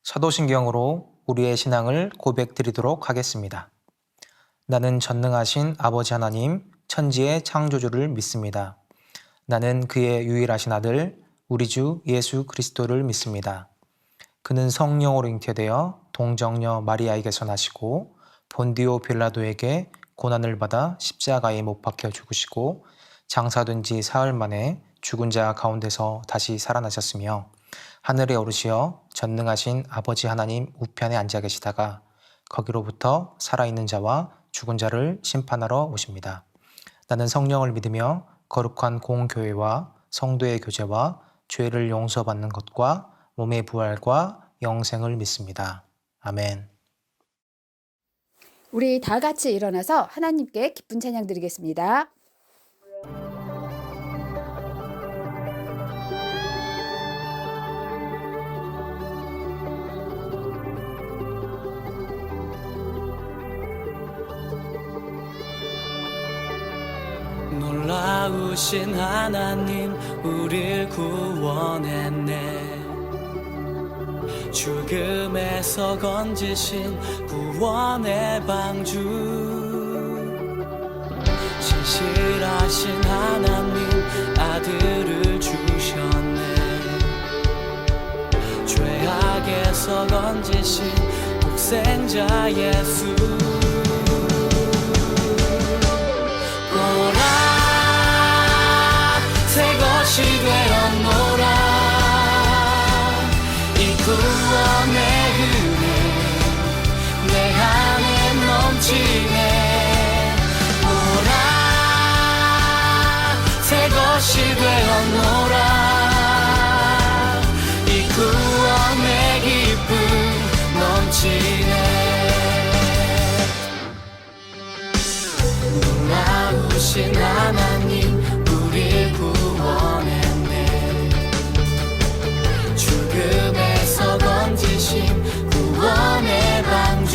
사도신경으로 우리의 신앙을 고백드리도록 하겠습니다. 나는 전능하신 아버지 하나님, 천지의 창조주를 믿습니다. 나는 그의 유일하신 아들, 우리 주 예수 그리스도를 믿습니다. 그는 성령으로 잉태되어 동정녀 마리아에게서 나시고 본디오 빌라도에게 고난을 받아 십자가에 못 박혀 죽으시고 장사된 지 사흘 만에 죽은 자 가운데서 다시 살아나셨으며 하늘에 오르시어 전능하신 아버지 하나님 우편에 앉아 계시다가 거기로부터 살아있는 자와 죽은 자를 심판하러 오십니다. 나는 성령을 믿으며 거룩한 공교회와 성도의 교제와 죄를 용서받는 것과 몸의 부활과 영생을 믿습니다. 아멘. 우리 다 같이 일어나서 하나님께 기쁜 찬양 드리겠습니다. 놀라우신 하나님 우릴 구원했네. 죽음에서 건지신 구원의 방주. 신실하신 하나님 아들을 주셨네. 죄악에서 건지신 독생자 예수. 새 것이 되었노라. 이 구원의 은혜 내 안에 넘치네. 오라 새 것이 되었노라. 이 구원의 기쁨 넘치네. 놀라우신 하나님 우릴 구원했네. 죽음에서 건지신 구원의 방주.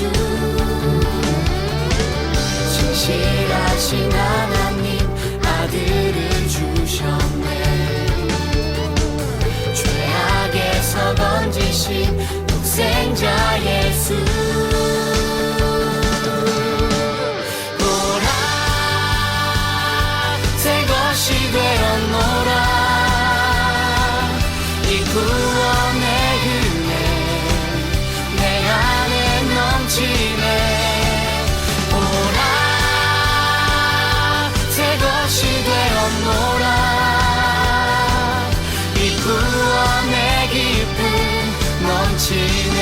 신실하신 하나님 아들을 주셨네. 죄악에서 건지신 독생자 예수. 되었노라. 이 구원의 은혜 내 안에 넘치네. 오라 새 것이 되었노라. 이 구원의 기쁨 넘치네.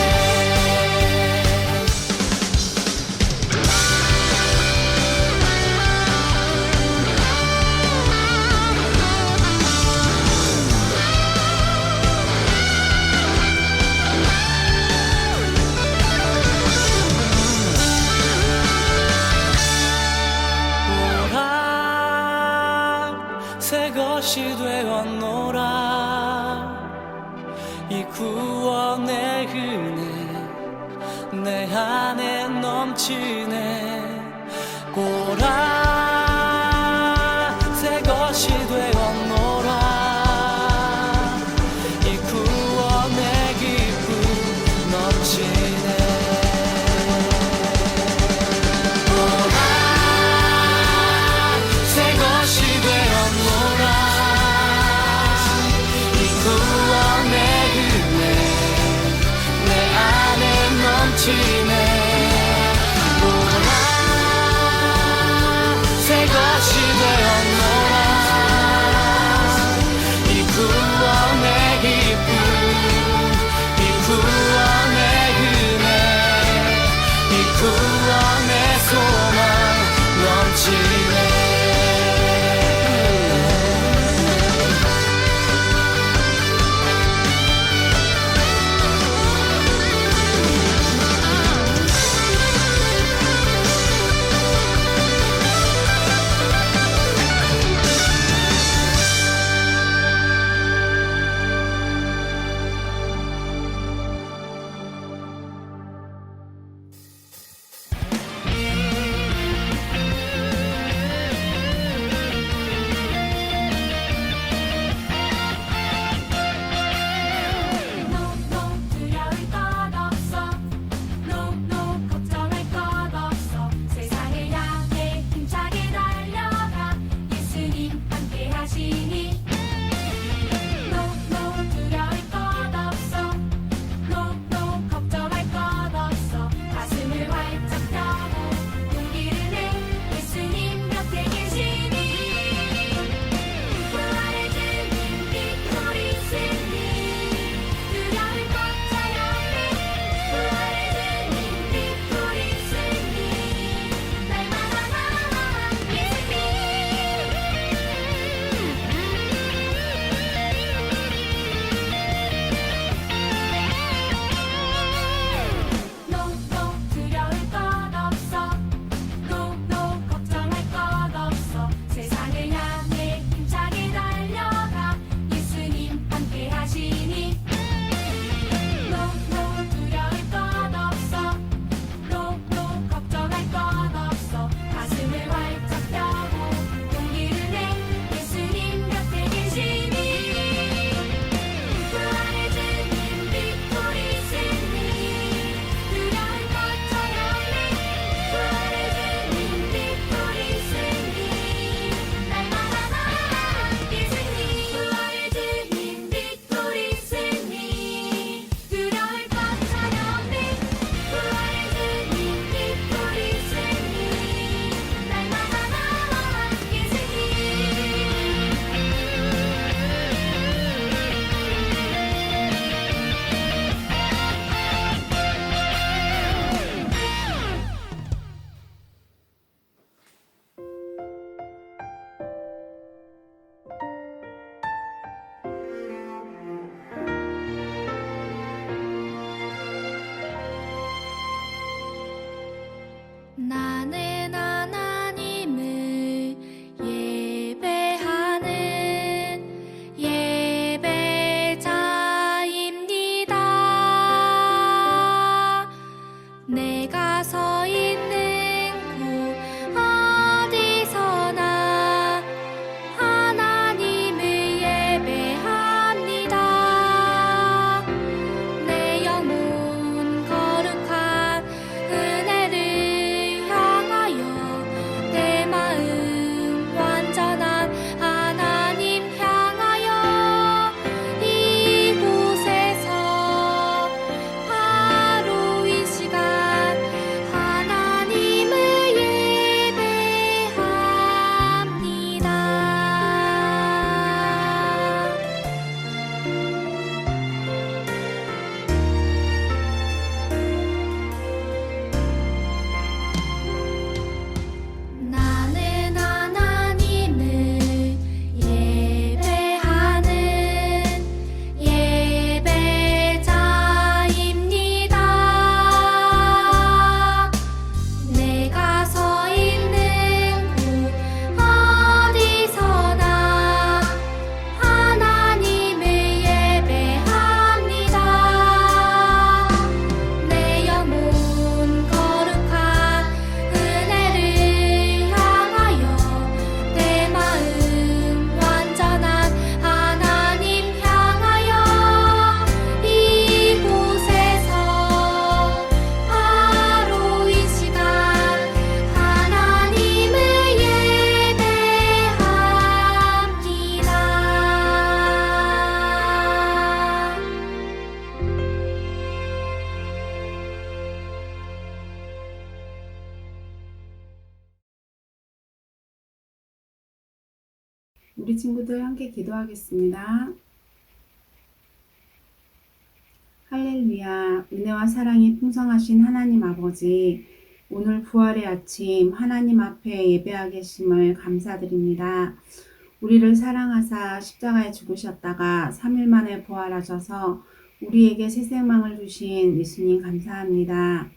새 것이 되었노라. 이 구원의 은혜 내 안에 넘치네. 오라 새 것이 되었노라. 이 구원의 기쁨 넘치네. 오라 새 것이 되었노라. 이 구원의 기쁨 이 구원의 은혜 이 구원의 소망 넘치네. 우리 친구들 함께 기도하겠습니다. 할렐루야, 은혜와 사랑이 풍성하신 하나님 아버지, 오늘 부활의 아침 하나님 앞에 예배하게 계심을 감사드립니다. 우리를 사랑하사 십자가에 죽으셨다가 3일 만에 부활하셔서 우리에게 새 생명을 주신 예수님 감사합니다.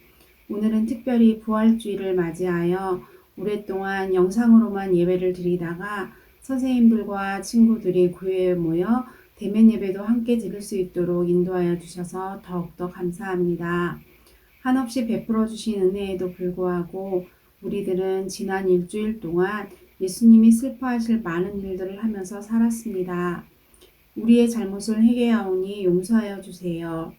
오늘은 특별히 부활주일을 맞이하여 오랫동안 영상으로만 예배를 드리다가 선생님들과 친구들이 교회에 모여 대면 예배도 함께 드릴 수 있도록 인도하여 주셔서 더욱더 감사합니다. 한없이 베풀어 주신 은혜에도 불구하고 우리들은 지난 일주일 동안 예수님이 슬퍼하실 많은 일들을 하면서 살았습니다. 우리의 잘못을 회개하오니 용서하여 주세요.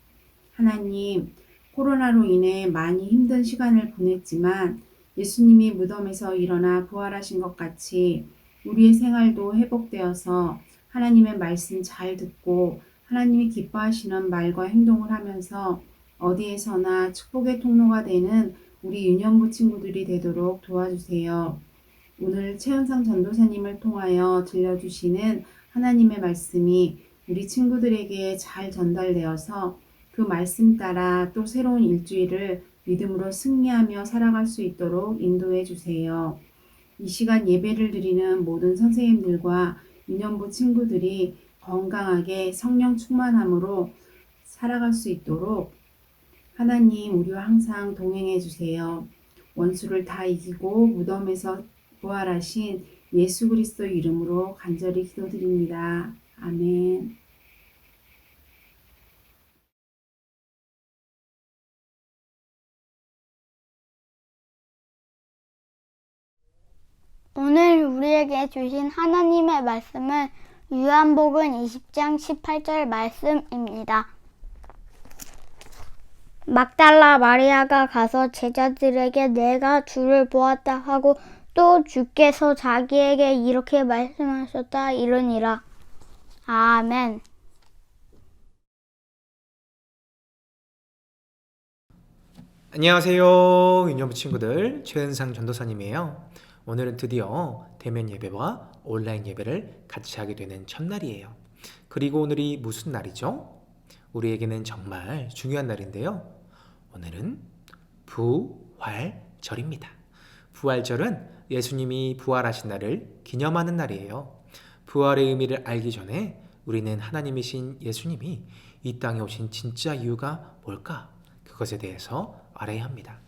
하나님, 코로나로 인해 많이 힘든 시간을 보냈지만 예수님이 무덤에서 일어나 부활하신 것 같이 우리의 생활도 회복되어서 하나님의 말씀 잘 듣고 하나님이 기뻐하시는 말과 행동을 하면서 어디에서나 축복의 통로가 되는 우리 유년부 친구들이 되도록 도와주세요. 오늘 최은상 전도사님을 통하여 들려주시는 하나님의 말씀이 우리 친구들에게 잘 전달되어서 그 말씀 따라 또 새로운 일주일을 믿음으로 승리하며 살아갈 수 있도록 인도해 주세요. 이 시간 예배를 드리는 모든 선생님들과 유년부 친구들이 건강하게 성령 충만함으로 살아갈 수 있도록 하나님 우리와 항상 동행해 주세요. 원수를 다 이기고 무덤에서 부활하신 예수 그리스도 이름으로 간절히 기도드립니다. 아멘. 오늘 우리에게 주신 하나님의 말씀은 요한복음 20장 18절 말씀입니다. 막달라 마리아가 가서 제자들에게 내가 주를 보았다 하고 또 주께서 자기에게 이렇게 말씀하셨다 이르니라. 아멘. 안녕하세요, 유년부 친구들. 최은상 전도사님이에요. 오늘은 드디어 대면 예배와 온라인 예배를 같이 하게 되는 첫날이에요. 그리고 오늘이 무슨 날이죠? 우리에게는 정말 중요한 날인데요. 오늘은 부활절입니다. 부활절은 예수님이 부활하신 날을 기념하는 날이에요. 부활의 의미를 알기 전에 우리는 하나님이신 예수님이 이 땅에 오신 진짜 이유가 뭘까? 그것에 대해서 알아야 합니다.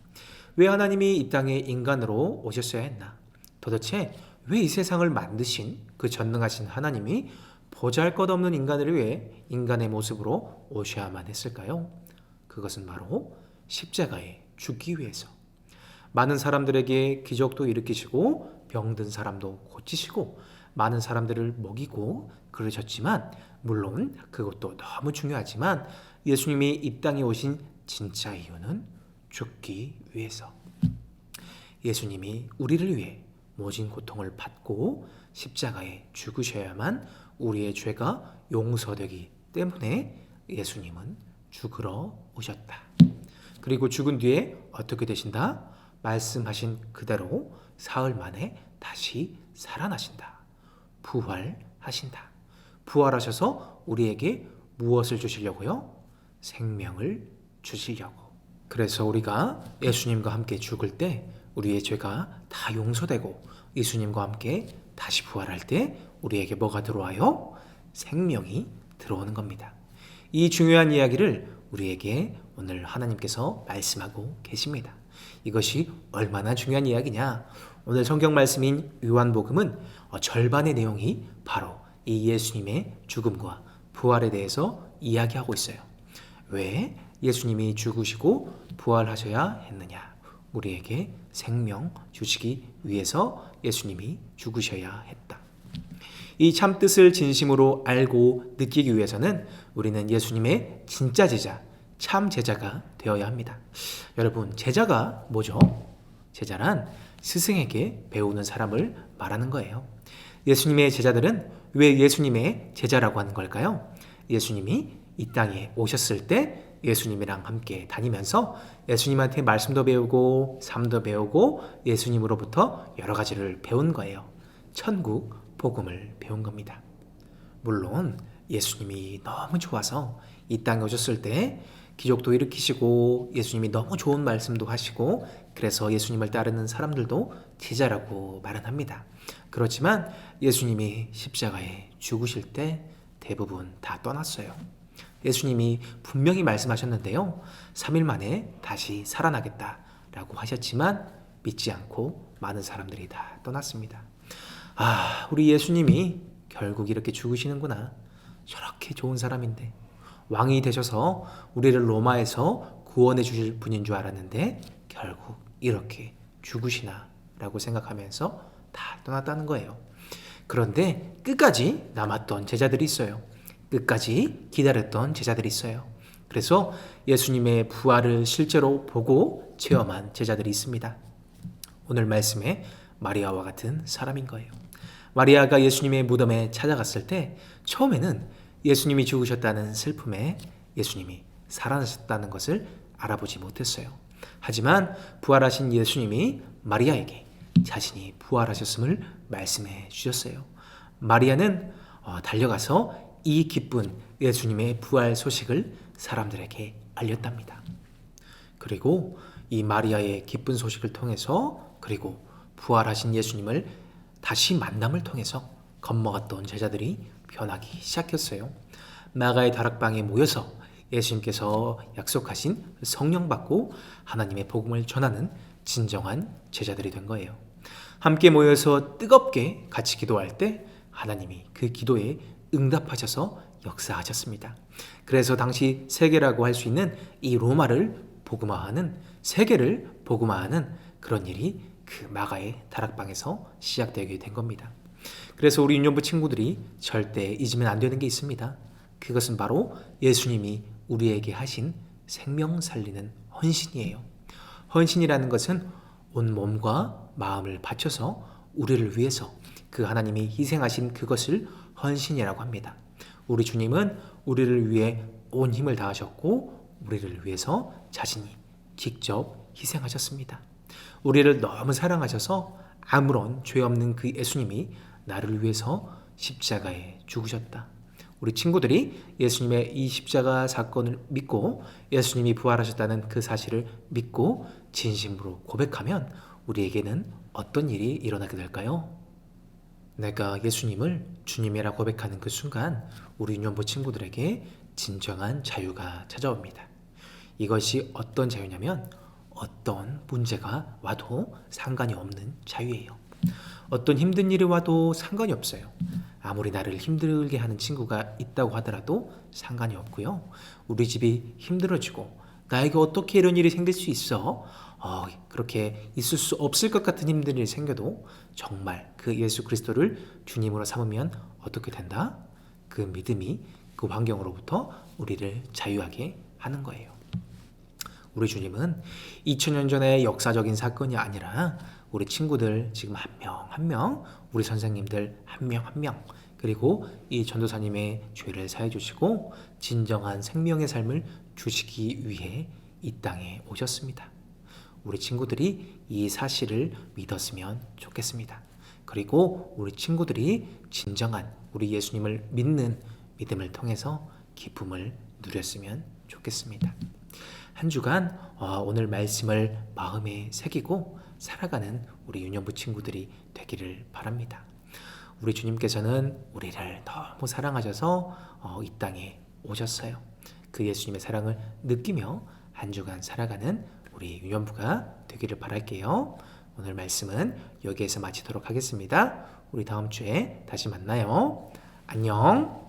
왜 하나님이 이 땅에 인간으로 오셨어야 했나? 도대체 왜 이 세상을 만드신 그 전능하신 하나님이 보잘것없는 인간을 위해 인간의 모습으로 오셔야만 했을까요? 그것은 바로 십자가에 죽기 위해서. 많은 사람들에게 기적도 일으키시고 병든 사람도 고치시고 많은 사람들을 먹이고 그러셨지만, 물론 그것도 너무 중요하지만 예수님이 이 땅에 오신 진짜 이유는 죽기 위해서. 예수님이 우리를 위해 모진 고통을 받고 십자가에 죽으셔야만 우리의 죄가 용서되기 때문에 예수님은 죽으러 오셨다. 그리고 죽은 뒤에 어떻게 되신다? 말씀하신 그대로 사흘 만에 다시 살아나신다. 부활하신다. 부활하셔서 우리에게 무엇을 주시려고요? 생명을 주시려고. 그래서 우리가 예수님과 함께 죽을 때 우리의 죄가 다 용서되고 예수님과 함께 다시 부활할 때 우리에게 뭐가 들어와요? 생명이 들어오는 겁니다. 이 중요한 이야기를 우리에게 오늘 하나님께서 말씀하고 계십니다. 이것이 얼마나 중요한 이야기냐? 오늘 성경 말씀인 요한복음은 절반의 내용이 바로 이 예수님의 죽음과 부활에 대해서 이야기하고 있어요. 왜 예수님이 죽으시고 부활하셔야 했느냐? 우리에게 생명 주시기 위해서 예수님이 죽으셔야 했다. 이 참 뜻을 진심으로 알고 느끼기 위해서는 우리는 예수님의 진짜 제자, 참 제자가 되어야 합니다. 여러분, 제자가 뭐죠? 제자란 스승에게 배우는 사람을 말하는 거예요. 예수님의 제자들은 왜 예수님의 제자라고 하는 걸까요? 예수님이 이 땅에 오셨을 때 예수님이랑 함께 다니면서 예수님한테 말씀도 배우고 삶도 배우고 예수님으로부터 여러 가지를 배운 거예요. 천국 복음을 배운 겁니다. 물론 예수님이 너무 좋아서 이 땅에 오셨을 때 기적도 일으키시고 예수님이 너무 좋은 말씀도 하시고 그래서 예수님을 따르는 사람들도 제자라고 말은 합니다. 그렇지만 예수님이 십자가에 죽으실 때 대부분 다 떠났어요. 예수님이 분명히 말씀하셨는데요. 3일 만에 다시 살아나겠다라고 하셨지만 믿지 않고 많은 사람들이 다 떠났습니다. 우리 예수님이 결국 이렇게 죽으시는구나. 저렇게 좋은 사람인데 왕이 되셔서 우리를 로마에서 구원해 주실 분인 줄 알았는데 결국 이렇게 죽으시나 라고 생각하면서 다 떠났다는 거예요. 그런데 끝까지 남았던 제자들이 있어요. 끝까지 기다렸던 제자들이 있어요. 그래서 예수님의 부활을 실제로 보고 체험한 제자들이 있습니다. 오늘 말씀에 마리아와 같은 사람인 거예요. 마리아가 예수님의 무덤에 찾아갔을 때 처음에는 예수님이 죽으셨다는 슬픔에 예수님이 살아나셨다는 것을 알아보지 못했어요. 하지만 부활하신 예수님이 마리아에게 자신이 부활하셨음을 말씀해 주셨어요. 마리아는 달려가서 이 기쁜 예수님의 부활 소식을 사람들에게 알렸답니다. 그리고 이 마리아의 기쁜 소식을 통해서 그리고 부활하신 예수님을 다시 만남을 통해서 겁먹었던 제자들이 변하기 시작했어요. 마가의 다락방에 모여서 예수님께서 약속하신 성령 받고 하나님의 복음을 전하는 진정한 제자들이 된 거예요. 함께 모여서 뜨겁게 같이 기도할 때 하나님이 그 기도에 응답하셔서 역사하셨습니다. 그래서 당시 세계라고 할 수 있는 이 로마를 복음화하는, 세계를 복음화하는 그런 일이 그 마가의 다락방에서 시작되게 된 겁니다. 그래서 우리 유년부 친구들이 절대 잊으면 안 되는 게 있습니다. 그것은 바로 예수님이 우리에게 하신 생명 살리는 헌신이에요. 헌신이라는 것은 온 몸과 마음을 바쳐서 우리를 위해서 그 하나님이 희생하신 그것을 헌신이라고 합니다. 우리 주님은 우리를 위해 온 힘을 다하셨고 우리를 위해서 자신이 직접 희생하셨습니다. 우리를 너무 사랑하셔서 아무런 죄 없는 그 예수님이 나를 위해서 십자가에 죽으셨다. 우리 친구들이 예수님의 이 십자가 사건을 믿고 예수님이 부활하셨다는 그 사실을 믿고 진심으로 고백하면 우리에게는 어떤 일이 일어나게 될까요? 내가 예수님을 주님이라 고백하는 그 순간 우리 유년부 친구들에게 진정한 자유가 찾아옵니다. 이것이 어떤 자유냐면 어떤 문제가 와도 상관이 없는 자유예요. 어떤 힘든 일이 와도 상관이 없어요. 아무리 나를 힘들게 하는 친구가 있다고 하더라도 상관이 없고요. 우리 집이 힘들어지고 나에게 어떻게 이런 일이 생길 수 있어? 그렇게 있을 수 없을 것 같은 힘든 일이 생겨도 정말 그 예수 그리스도를 주님으로 삼으면 어떻게 된다? 그 믿음이 그 환경으로부터 우리를 자유하게 하는 거예요. 우리 주님은 2000년 전의 역사적인 사건이 아니라 우리 친구들 지금 한 명 한 명, 우리 선생님들 한 명 한 명, 그리고 이 전도사님의 죄를 사해 주시고 진정한 생명의 삶을 주시기 위해 이 땅에 오셨습니다. 우리 친구들이 이 사실을 믿었으면 좋겠습니다. 그리고 우리 친구들이 진정한 우리 예수님을 믿는 믿음을 통해서 기쁨을 누렸으면 좋겠습니다. 한 주간 오늘 말씀을 마음에 새기고 살아가는 우리 유년부 친구들이 되기를 바랍니다. 우리 주님께서는 우리를 너무 사랑하셔서 이 땅에 오셨어요. 그 예수님의 사랑을 느끼며 한 주간 살아가는 우리 유년부가 되기를 바랄게요. 오늘 말씀은 여기에서 마치도록 하겠습니다. 우리 다음 주에 다시 만나요. 안녕.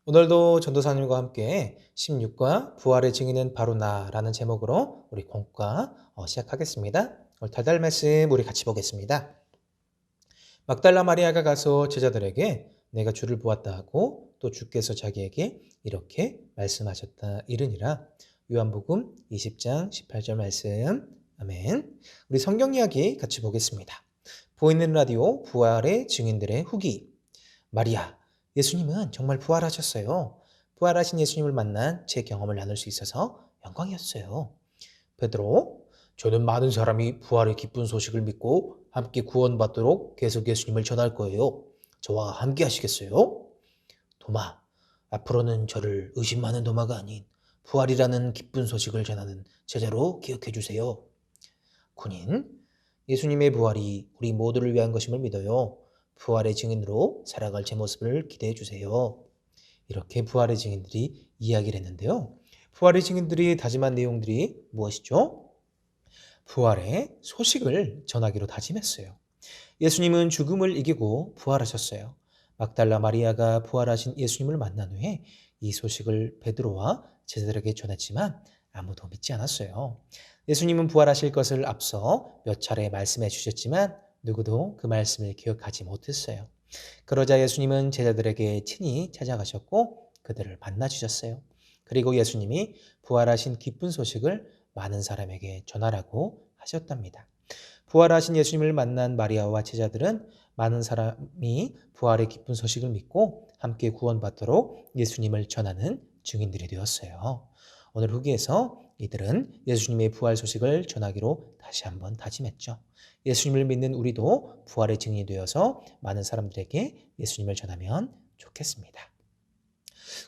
오늘도 전도사님과 함께 16과 부활의 증인은 바로 나라는 제목으로 우리 공과 시작하겠습니다. 오늘 달달 말씀 우리 같이 보겠습니다. 막달라 마리아가 가서 제자들에게 내가 주를 보았다 하고 또 주께서 자기에게 이렇게 말씀하셨다 이르니라. 요한복음 20장 18절 말씀. 아멘. 우리 성경 이야기 같이 보겠습니다. 보이는 라디오 부활의 증인들의 후기. 마리아, 예수님은 정말 부활하셨어요. 부활하신 예수님을 만난 제 경험을 나눌 수 있어서 영광이었어요. 베드로, 저는 많은 사람이 부활의 기쁜 소식을 믿고 함께 구원받도록 계속 예수님을 전할 거예요. 저와 함께 하시겠어요? 도마, 앞으로는 저를 의심하는 도마가 아닌 부활이라는 기쁜 소식을 전하는 제자로 기억해 주세요. 군인, 예수님의 부활이 우리 모두를 위한 것임을 믿어요. 부활의 증인으로 살아갈 제 모습을 기대해 주세요. 이렇게 부활의 증인들이 이야기를 했는데요. 부활의 증인들이 다짐한 내용들이 무엇이죠? 부활의 소식을 전하기로 다짐했어요. 예수님은 죽음을 이기고 부활하셨어요. 막달라 마리아가 부활하신 예수님을 만난 후에 이 소식을 베드로와 제자들에게 전했지만 아무도 믿지 않았어요. 예수님은 부활하실 것을 앞서 몇 차례 말씀해 주셨지만 누구도 그 말씀을 기억하지 못했어요. 그러자 예수님은 제자들에게 친히 찾아가셨고 그들을 만나 주셨어요. 그리고 예수님이 부활하신 기쁜 소식을 많은 사람에게 전하라고 하셨답니다. 부활하신 예수님을 만난 마리아와 제자들은 많은 사람이 부활의 기쁜 소식을 믿고 함께 구원받도록 예수님을 전하는 증인들이 되었어요. 오늘 후기에서 이들은 예수님의 부활 소식을 전하기로 다시 한번 다짐했죠. 예수님을 믿는 우리도 부활의 증인이 되어서 많은 사람들에게 예수님을 전하면 좋겠습니다.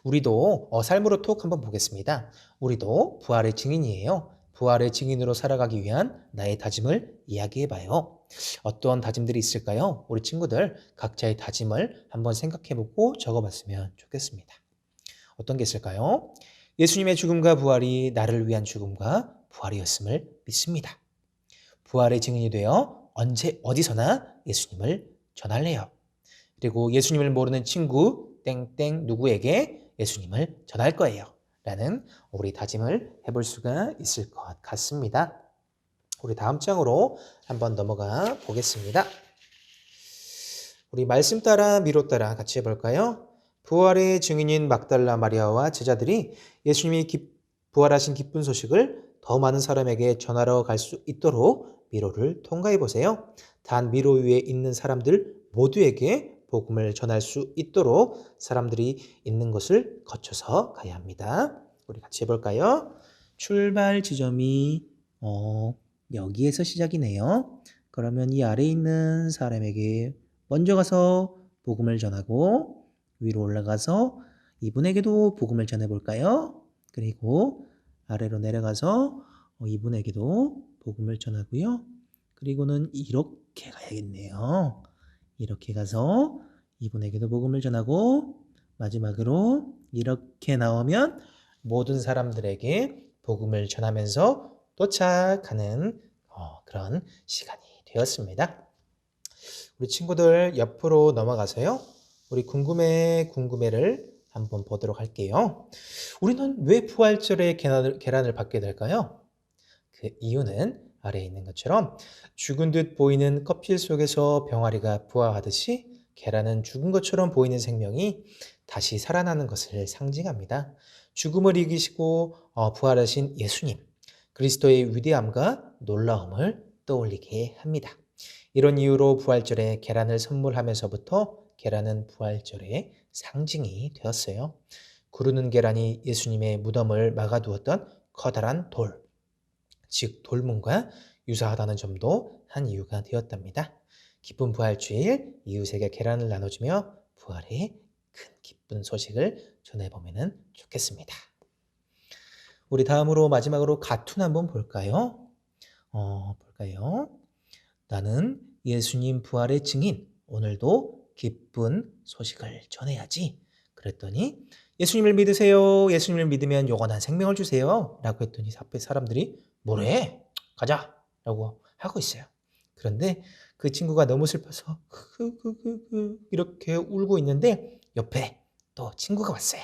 우리도 삶으로 톡 한번 보겠습니다. 우리도 부활의 증인이에요. 부활의 증인으로 살아가기 위한 나의 다짐을 이야기해봐요. 어떤 다짐들이 있을까요? 우리 친구들 각자의 다짐을 한번 생각해보고 적어봤으면 좋겠습니다. 어떤 게 있을까요? 예수님의 죽음과 부활이 나를 위한 죽음과 부활이었음을 믿습니다. 부활의 증인이 되어 언제 어디서나 예수님을 전할래요. 그리고 예수님을 모르는 친구 땡땡 누구에게 예수님을 전할 거예요. 라는 우리 다짐을 해볼 수가 있을 것 같습니다. 우리 다음 장으로 한번 넘어가 보겠습니다. 우리 말씀 따라 미로 따라 같이 해볼까요? 부활의 증인인 막달라 마리아와 제자들이 예수님이 부활하신 기쁜 소식을 더 많은 사람에게 전하러 갈 수 있도록 미로를 통과해 보세요. 단 미로 위에 있는 사람들 모두에게 복음을 전할 수 있도록 사람들이 있는 것을 거쳐서 가야 합니다. 우리 같이 해볼까요? 출발 지점이 여기에서 시작이네요. 그러면 이 아래에 있는 사람에게 먼저 가서 복음을 전하고 위로 올라가서 이분에게도 복음을 전해볼까요? 그리고 아래로 내려가서 이분에게도 복음을 전하고요. 그리고는 이렇게 가야겠네요. 이렇게 가서 이분에게도 복음을 전하고 마지막으로 이렇게 나오면 모든 사람들에게 복음을 전하면서 도착하는 그런 시간이 되었습니다. 우리 친구들 옆으로 넘어가서요. 우리 궁금해를 한번 보도록 할게요. 우리는 왜 부활절에 계란을 받게 될까요? 그 이유는 아래에 있는 것처럼 죽은 듯 보이는 껍질 속에서 병아리가 부화하듯이 계란은 죽은 것처럼 보이는 생명이 다시 살아나는 것을 상징합니다. 죽음을 이기시고 부활하신 예수님, 그리스도의 위대함과 놀라움을 떠올리게 합니다. 이런 이유로 부활절에 계란을 선물하면서부터 계란은 부활절의 상징이 되었어요. 구르는 계란이 예수님의 무덤을 막아두었던 커다란 돌, 즉 돌문과 유사하다는 점도 한 이유가 되었답니다. 기쁜 부활주일 이웃에게 계란을 나눠주며 부활의 큰 기쁜 소식을 전해보면 좋겠습니다. 우리 다음으로 마지막으로 가툰 한번 볼까요? 나는 예수님 부활의 증인, 오늘도 기쁜 소식을 전해야지. 그랬더니 예수님을 믿으세요. 예수님을 믿으면 영원한 생명을 주세요. 라고 했더니 앞에 사람들이 뭐래? 가자! 라고 하고 있어요. 그런데 그 친구가 너무 슬퍼서 이렇게 울고 있는데 옆에 또 친구가 왔어요.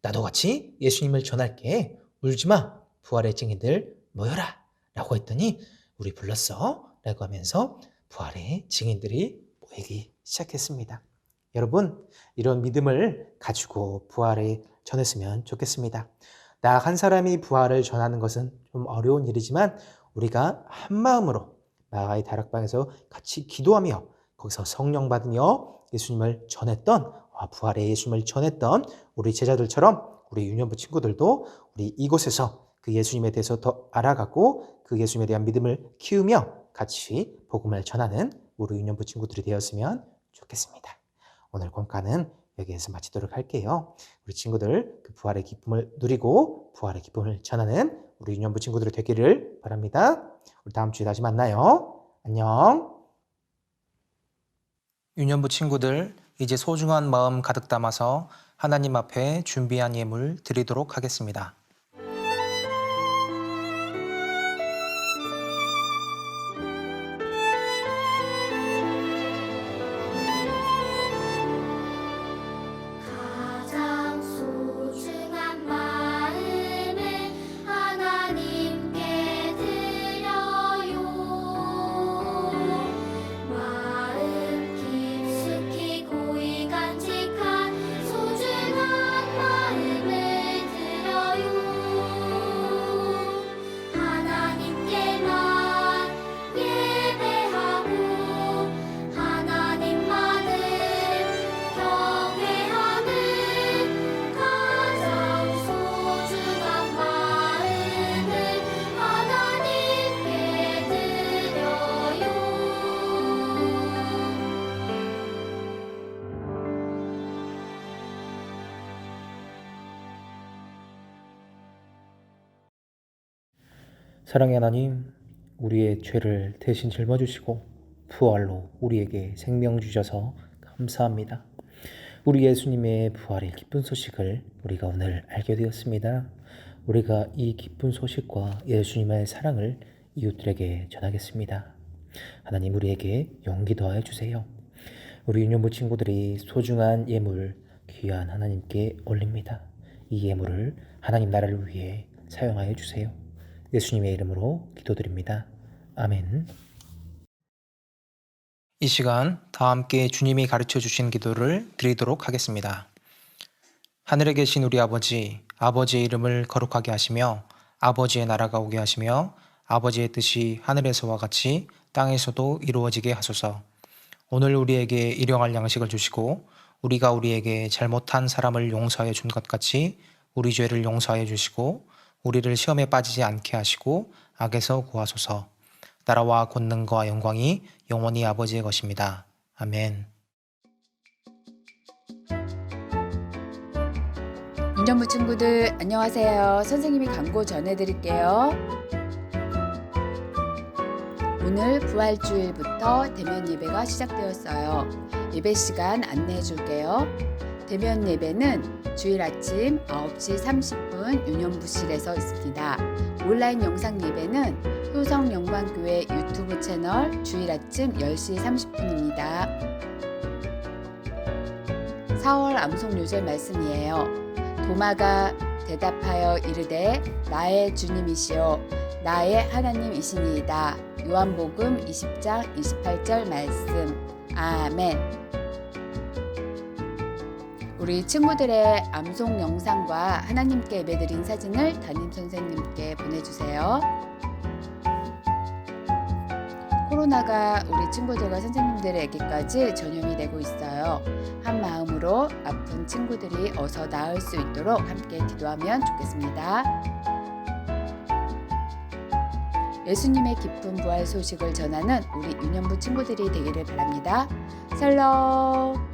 나도 같이 예수님을 전할게. 울지마. 부활의 증인들 모여라. 라고 했더니 우리 불렀어. 라고 하면서 부활의 증인들이 모이기 시작했습니다. 여러분, 이런 믿음을 가지고 부활을 전했으면 좋겠습니다. 나 한 사람이 부활을 전하는 것은 좀 어려운 일이지만 우리가 한 마음으로 마가의 다락방에서 같이 기도하며 거기서 성령 받으며 예수님을 전했던 부활의 예수님을 전했던 우리 제자들처럼 우리 유년부 친구들도 우리 이곳에서 그 예수님에 대해서 더 알아가고 그 예수님에 대한 믿음을 키우며 같이 복음을 전하는 우리 유년부 친구들이 되었으면 좋겠습니다. 오늘 공과는 여기에서 마치도록 할게요. 우리 친구들 그 부활의 기쁨을 누리고 부활의 기쁨을 전하는 우리 유년부 친구들이 되기를 바랍니다. 우리 다음 주에 다시 만나요. 안녕. 유년부 친구들, 이제 소중한 마음 가득 담아서 하나님 앞에 준비한 예물 드리도록 하겠습니다. 가장 소중한 마음을 하나님께 드려요. 마음 깊숙이 고이 간직한 소중한 마음을 드려요. 하나님께만 예배하고 하나님만을 경외하는 가장 소중한 마음을 하나님께 드려요. 사랑의 하나님, 우리의 죄를 대신 짊어주시고 부활로 우리에게 생명 주셔서 감사합니다. 우리 예수님의 부활의 기쁜 소식을 우리가 오늘 알게 되었습니다. 우리가 이 기쁜 소식과 예수님의 사랑을 이웃들에게 전하겠습니다. 하나님, 우리에게 용기 더하여 주세요. 우리 유년부 친구들이 소중한 예물 귀한 하나님께 올립니다. 이 예물을 하나님 나라를 위해 사용하여 주세요. 예수님의 이름으로 기도드립니다. 아멘. 이 시간 다 함께 주님이 가르쳐 주신 기도를 드리도록 하겠습니다. 하늘에 계신 우리 아버지, 아버지의 이름을 거룩하게 하시며 아버지의 나라가 오게 하시며 아버지의 뜻이 하늘에서와 같이 땅에서도 이루어지게 하소서. 오늘 우리에게 일용할 양식을 주시고 우리가 우리에게 잘못한 사람을 용서해 준 것 같이 우리 죄를 용서해 주시고 우리를 시험에 빠지지 않게 하시고 악에서 구하소서. 나라와 권능과 영광이 영원히 아버지의 것입니다. 아멘. 유년부 친구들 안녕하세요. 선생님이 광고 전해드릴게요. 오늘 부활주일부터 대면 예배가 시작되었어요. 예배 시간 안내해 줄게요. 대면 예배는 주일 아침 9시 30분 유년부실에서 있습니다. 온라인 영상 예배는 효성영광교회 유튜브 채널 주일 아침 10시 30분입니다. 4월 암송 요절 말씀이에요. 도마가 대답하여 이르되 나의 주님이시오 나의 하나님이시니이다. 요한복음 20장 28절 말씀. 아멘. 우리 친구들의 암송 영상과 하나님께 예배드린 사진을 담임 선생님께 보내주세요. 코로나가 우리 친구들과 선생님들에게까지 전염이 되고 있어요. 한 마음으로 아픈 친구들이 어서 나을 수 있도록 함께 기도하면 좋겠습니다. 예수님의 기쁜 부활 소식을 전하는 우리 유년부 친구들이 되기를 바랍니다. 샬롬.